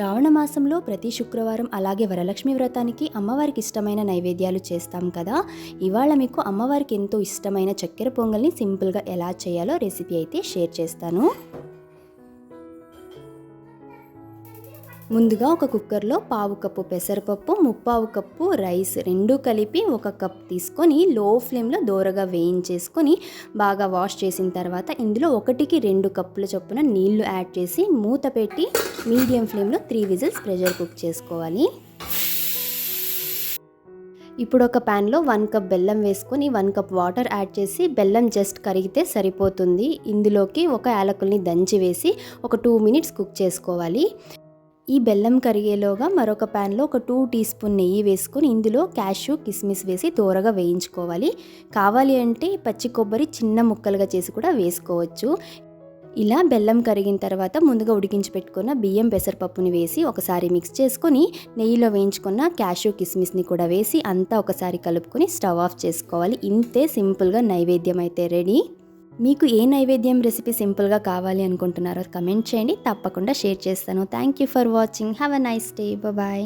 శ్రావణ మాసంలో ప్రతి శుక్రవారం అలాగే వరలక్ష్మి వ్రతానికి అమ్మవారికి ఇష్టమైన నైవేద్యాలు చేస్తాం కదా. ఇవాళ మీకు అమ్మవారికి ఎంతో ఇష్టమైన చక్కెర పొంగల్ని సింపుల్గా ఎలా చేయాలో రెసిపీ అయితే షేర్ చేస్తాను. ముందుగా ఒక కుక్కర్లో 1/2 కప్పు పెసరపప్పు, 3/4 కప్పు రైస్ రెండు కలిపి 1 కప్ తీసుకొని లో ఫ్లేమ్లో దోరగా వేయించేసుకొని బాగా వాష్ చేసిన తర్వాత ఇందులో 1కి 2 కప్పుల చొప్పున నీళ్లు యాడ్ చేసి మూత పెట్టి మీడియం ఫ్లేమ్లో 3 విజిల్స్ ప్రెషర్ కుక్ చేసుకోవాలి. ఇప్పుడు ఒక ప్యాన్లో 1 కప్ బెల్లం వేసుకొని 1 కప్ వాటర్ యాడ్ చేసి బెల్లం జస్ట్ కరిగితే సరిపోతుంది. ఇందులోకి ఒక యాలకుల్ని దంచి వేసి ఒక 2 మినిట్స్ కుక్ చేసుకోవాలి. ఈ బెల్లం కరిగేలోగా మరొక ప్యాన్లో ఒక 2 టీ స్పూన్ నెయ్యి వేసుకొని ఇందులో క్యాష్యూ కిస్మిస్ వేసి దోరగా వేయించుకోవాలి. కావాలి అంటే పచ్చి కొబ్బరి చిన్న ముక్కలుగా చేసి కూడా వేసుకోవచ్చు. ఇలా బెల్లం కరిగిన తర్వాత ముందుగా ఉడికించి పెట్టుకున్న బియ్యం పెసరపప్పుని వేసి ఒకసారి మిక్స్ చేసుకొని నెయ్యిలో వేయించుకున్న క్యాష్యూ కిస్మిస్ని కూడా వేసి అంతా ఒకసారి కలుపుకొని స్టవ్ ఆఫ్ చేసుకోవాలి. ఇంతే, సింపుల్గా నైవేద్యం అయితే రెడీ. మీకు ఏ నైవేద్యం రెసిపీ సింపుల్గా కావాలి అనుకుంటున్నారో కమెంట్ చేయండి, తప్పకుండా షేర్ చేస్తాను. Thank you for watching. Have a nice day. Bye.